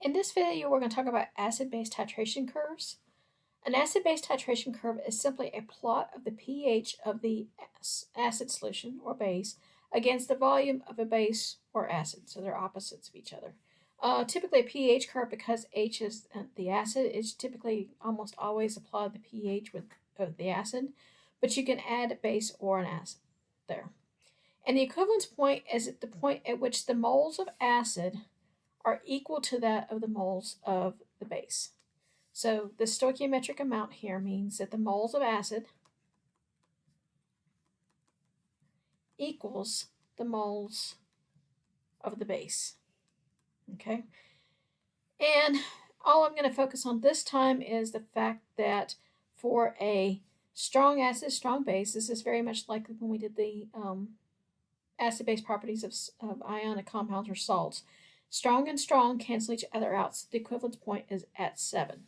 In this video, we're going to talk about acid-base titration curves. An acid-base titration curve is simply a plot of the pH of the acid solution or base against the volume of a base or acid, so they're opposites of each other. Typically a pH curve, because H is the acid, is typically almost always a plot of the pH with the acid, but you can add a base or an acid there. And the equivalence point is at the point at which the moles of acid are equal to that of the moles of the base. So the stoichiometric amount here means that the moles of acid equals the moles of the base. Okay? And all I'm going to focus on this time is the fact that for a strong acid, strong base, this is very much like when we did the acid-base properties of ionic compounds or salts. Strong and strong cancel each other out, so the equivalence point is at 7.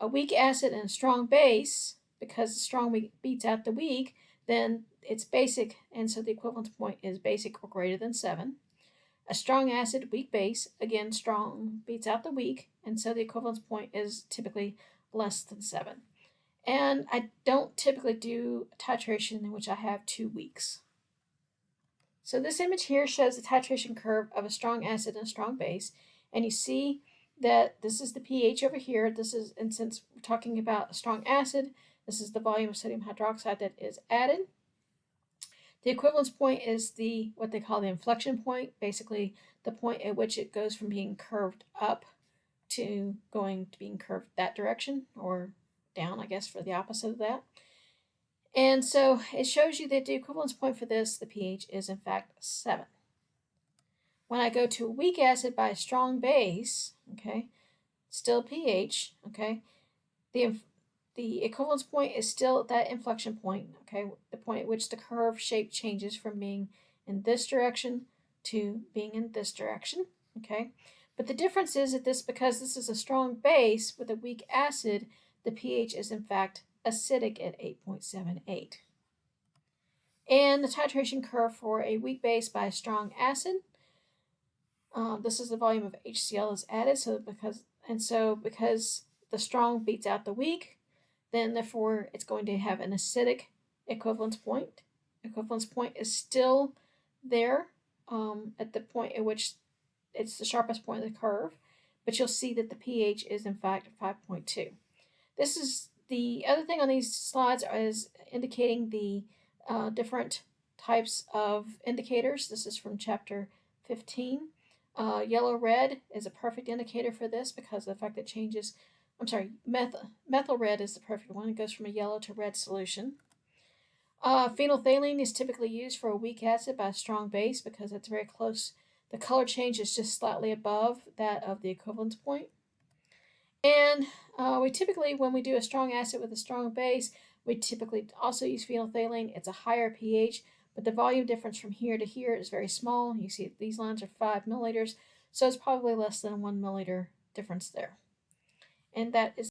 A weak acid and a strong base, because the strong beats out the weak, then it's basic, and so the equivalence point is basic or greater than 7. A strong acid, weak base, again, strong beats out the weak, and so the equivalence point is typically less than 7. And I don't typically do titration in which I have 2 weaks. So this image here shows the titration curve of a strong acid and a strong base, and you see that this is the pH over here. This is, and since we're talking about a strong acid, this is the volume of sodium hydroxide that is added. The equivalence point is what they call the inflection point, basically the point at which it goes from being curved up to being curved that direction, or down, I guess, for the opposite of that. And so it shows you that the equivalence point for this, the pH, is in fact 7. When I go to a weak acid by a strong base, okay, still pH, okay, the equivalence point is still that inflection point, okay, the point at which the curve shape changes from being in this direction to being in this direction, okay. But the difference is that because this is a strong base with a weak acid, the pH is in fact acidic at 8.78. And the titration curve for a weak base by a strong acid, this is the volume of HCl is added, because the strong beats out the weak, then therefore it's going to have an acidic equivalence point. Equivalence point is still there at the point at which it's the sharpest point of the curve, but you'll see that the pH is in fact 5.2. This is the other thing on these slides is indicating the different types of indicators. This is from chapter 15. Yellow-red is a perfect indicator for this because of the fact that it changes. Methyl red is the perfect one. It goes from a yellow to red solution. Phenolphthalein is typically used for a weak acid by a strong base because it's very close. The color change is just slightly above that of the equivalence point. And we typically, when we do a strong acid with a strong base, we typically also use phenolphthalein. It's a higher pH, but the volume difference from here to here is very small. You see these lines are 5 milliliters, so it's probably less than 1 milliliter difference there. And that is